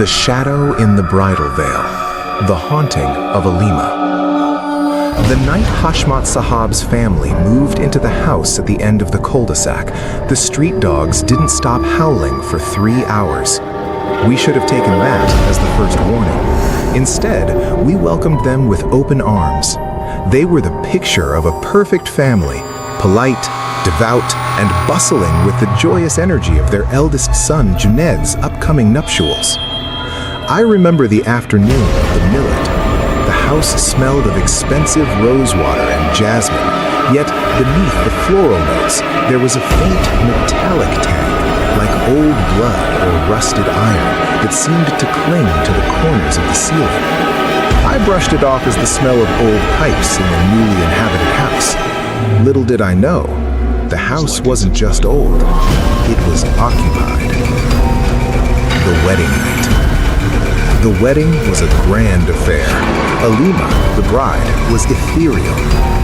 The Shadow in the Bridal Veil, The Haunting of Alima. The night Hashmat Sahab's family moved into the house at the end of the cul-de-sac, the street dogs didn't stop howling for 3 hours. We should have taken that as the first warning. Instead, we welcomed them with open arms. They were the picture of a perfect family, polite, devout, and bustling with the joyous energy of their eldest son Junaid's upcoming nuptials. I remember the afternoon of the millet. The house smelled of expensive rosewater and jasmine, yet beneath the floral notes there was a faint metallic tang, like old blood or rusted iron, that seemed to cling to the corners of the ceiling. I brushed it off as the smell of old pipes in the newly inhabited house. Little did I know, the house wasn't just old, it was occupied. The wedding night. The wedding was a grand affair. Alima, the bride, was ethereal.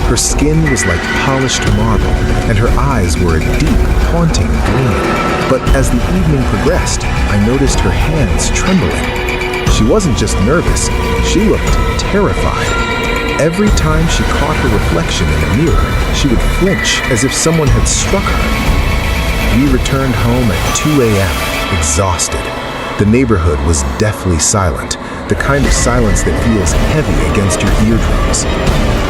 Her skin was like polished marble, and her eyes were a deep, haunting green. But as the evening progressed, I noticed her hands trembling. She wasn't just nervous, she looked terrified. Every time she caught her reflection in a mirror, she would flinch as if someone had struck her. We returned home at 2 a.m., exhausted. The neighborhood was deathly silent, the kind of silence that feels heavy against your eardrums.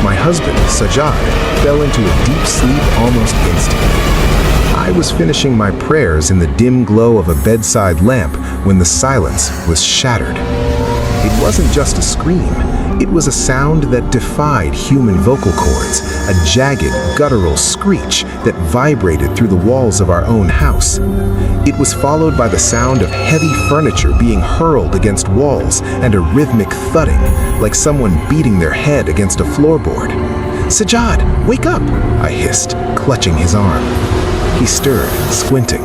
My husband, Sajjad, fell into a deep sleep almost instantly. I was finishing my prayers in the dim glow of a bedside lamp when the silence was shattered. It wasn't just a scream. It was a sound that defied human vocal cords, a jagged, guttural screech that vibrated through the walls of our own house. It was followed by the sound of heavy furniture being hurled against walls and a rhythmic thudding, like someone beating their head against a floorboard. "Sajjad, wake up!" I hissed, clutching his arm. He stirred, squinting.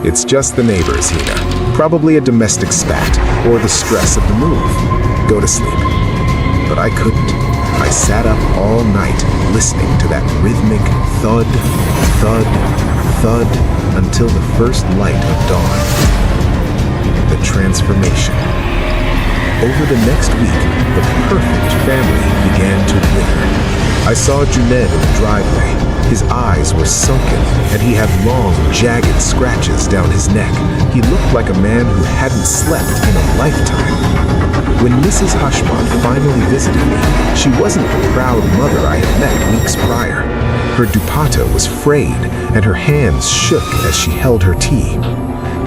"It's just the neighbors, Hina. Probably a domestic spat, or the stress of the move. Go to sleep." But I couldn't. I sat up all night, listening to that rhythmic thud, thud, thud, until the first light of dawn. The transformation. Over the next week, the perfect family began to wither. I saw Junaid in the driveway. His eyes were sunken, and he had long, jagged scratches down his neck. He looked like a man who hadn't slept in a lifetime. When Mrs. Hashmat finally visited me, she wasn't the proud mother I had met weeks prior. Her dupatta was frayed, and her hands shook as she held her tea.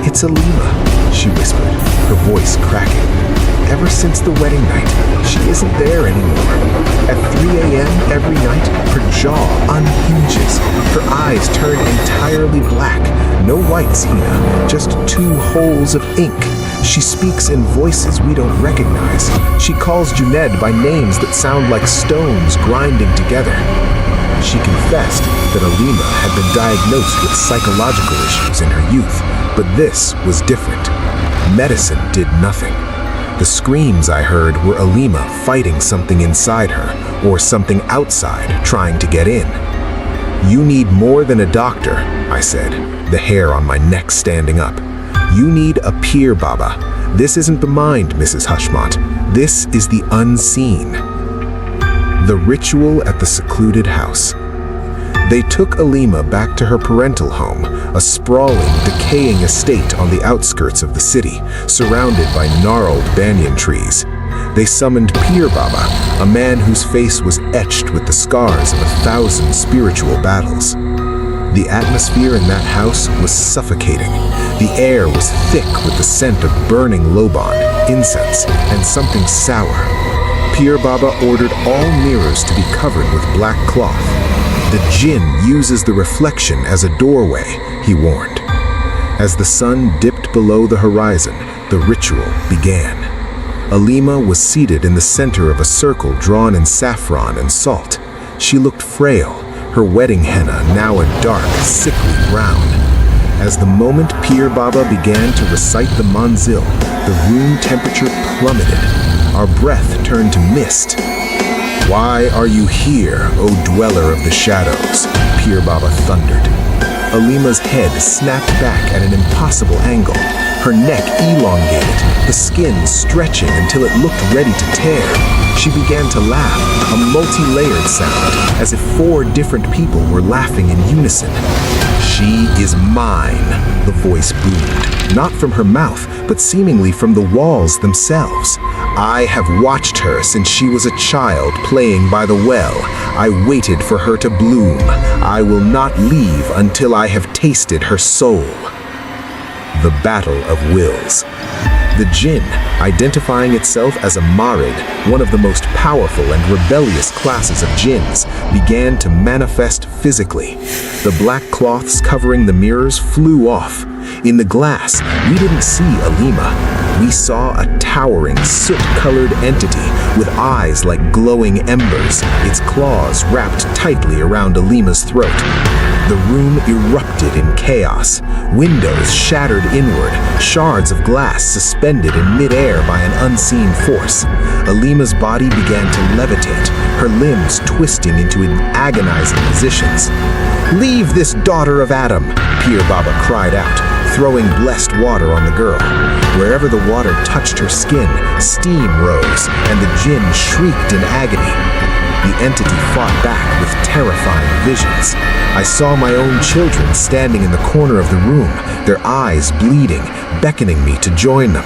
"It's Alima," she whispered, her voice cracking. "Ever since the wedding night, she isn't there anymore. At 3 a.m. every night, her jaw unhinges. Her eyes turn entirely black. No whites, Hina, just 2 holes of ink. She speaks in voices we don't recognize. She calls Junaid by names that sound like stones grinding together." She confessed that Alima had been diagnosed with psychological issues in her youth, but this was different. Medicine did nothing. The screams I heard were Alima fighting something inside her, or something outside trying to get in. "You need more than a doctor," I said, the hair on my neck standing up. "You need a Pir Baba. This isn't the mind, Mrs. Hashmat. This is the unseen." The ritual at the secluded house. They took Alima back to her parental home, a sprawling, decaying estate on the outskirts of the city, surrounded by gnarled banyan trees. They summoned Pir Baba, a man whose face was etched with the scars of 1,000 spiritual battles. The atmosphere in that house was suffocating. The air was thick with the scent of burning loban, incense, and something sour. Pir Baba ordered all mirrors to be covered with black cloth. "The jinn uses the reflection as a doorway," he warned. As the sun dipped below the horizon, the ritual began. Alima was seated in the center of a circle drawn in saffron and salt. She looked frail, her wedding henna now a dark, sickly brown. As the moment Pir Baba began to recite the manzil, the room temperature plummeted. Our breath turned to mist. "Why are you here, O dweller of the shadows?" Pir Baba thundered. Alima's head snapped back at an impossible angle. Her neck elongated, the skin stretching until it looked ready to tear. She began to laugh, a multi-layered sound, as if 4 different people were laughing in unison. "She is mine," the voice boomed, not from her mouth, but seemingly from the walls themselves. "I have watched her since she was a child playing by the well. I waited for her to bloom. I will not leave until I have tasted her soul." The Battle of Wills. The jinn, identifying itself as a marid, one of the most powerful and rebellious classes of jinns, began to manifest physically. The black cloths covering the mirrors flew off. In the glass, we didn't see Alima. We saw a towering, soot-colored entity with eyes like glowing embers, its claws wrapped tightly around Alima's throat. The room erupted in chaos. Windows shattered inward, shards of glass suspended in midair by an unseen force. Alima's body began to levitate, her limbs twisting into agonizing positions. "Leave this daughter of Adam," Pir Baba cried out, throwing blessed water on the girl. Wherever the water touched her skin, steam rose, and the jinn shrieked in agony. The entity fought back with terrifying visions. I saw my own children standing in the corner of the room, their eyes bleeding, beckoning me to join them.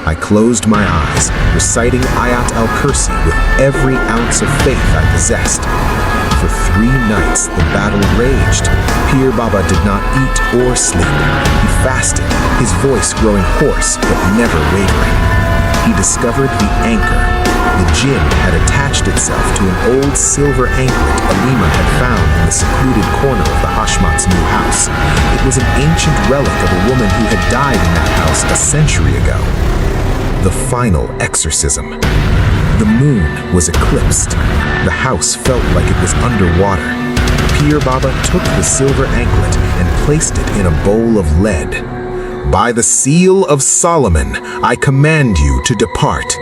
I closed my eyes, reciting Ayat al-Kursi with every ounce of faith I possessed. For 3 nights the battle raged. Pir Baba did not eat or sleep. He fasted, his voice growing hoarse but never wavering. He discovered the anchor. The jinn had attached itself to an old silver anklet Alima had found in the secluded corner of the Hashmat's new house. It was an ancient relic of a woman who had died in that house a century ago. The final exorcism. The moon was eclipsed. The house felt like it was underwater. Pir Baba took the silver anklet and placed it in a bowl of lead. "By the seal of Solomon, I command you to depart."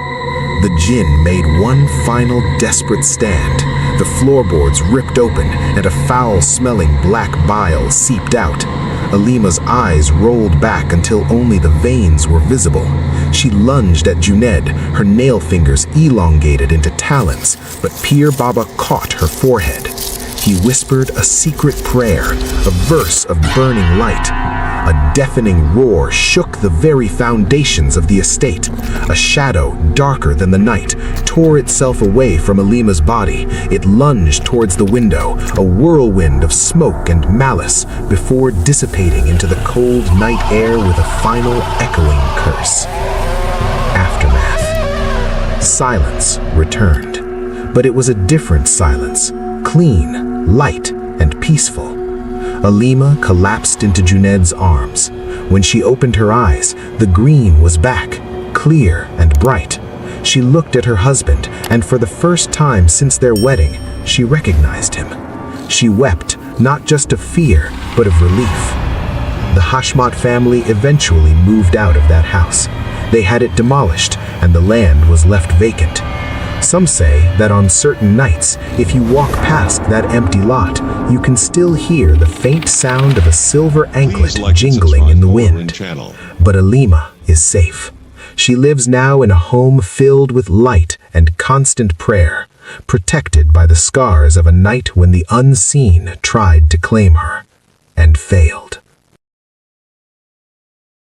The jinn made one final desperate stand. The floorboards ripped open and a foul-smelling black bile seeped out. Alima's eyes rolled back until only the veins were visible. She lunged at Junaid, her nail fingers elongated into talons, but Pir Baba caught her forehead. He whispered a secret prayer, a verse of burning light. A deafening roar shook the very foundations of the estate. A shadow, darker than the night, tore itself away from Alima's body. It lunged towards the window, a whirlwind of smoke and malice, before dissipating into the cold night air with a final echoing curse. Aftermath. Silence returned. But it was a different silence, clean, light, and peaceful. Alima collapsed into Junaid's arms. When she opened her eyes, the green was back, clear and bright. She looked at her husband, and for the first time since their wedding, she recognized him. She wept, not just of fear, but of relief. The Hashmat family eventually moved out of that house. They had it demolished, and the land was left vacant. Some say that on certain nights, if you walk past that empty lot, you can still hear the faint sound of a silver anklet jingling in the wind. But Alima is safe. She lives now in a home filled with light and constant prayer, protected by the scars of a night when the unseen tried to claim her and failed.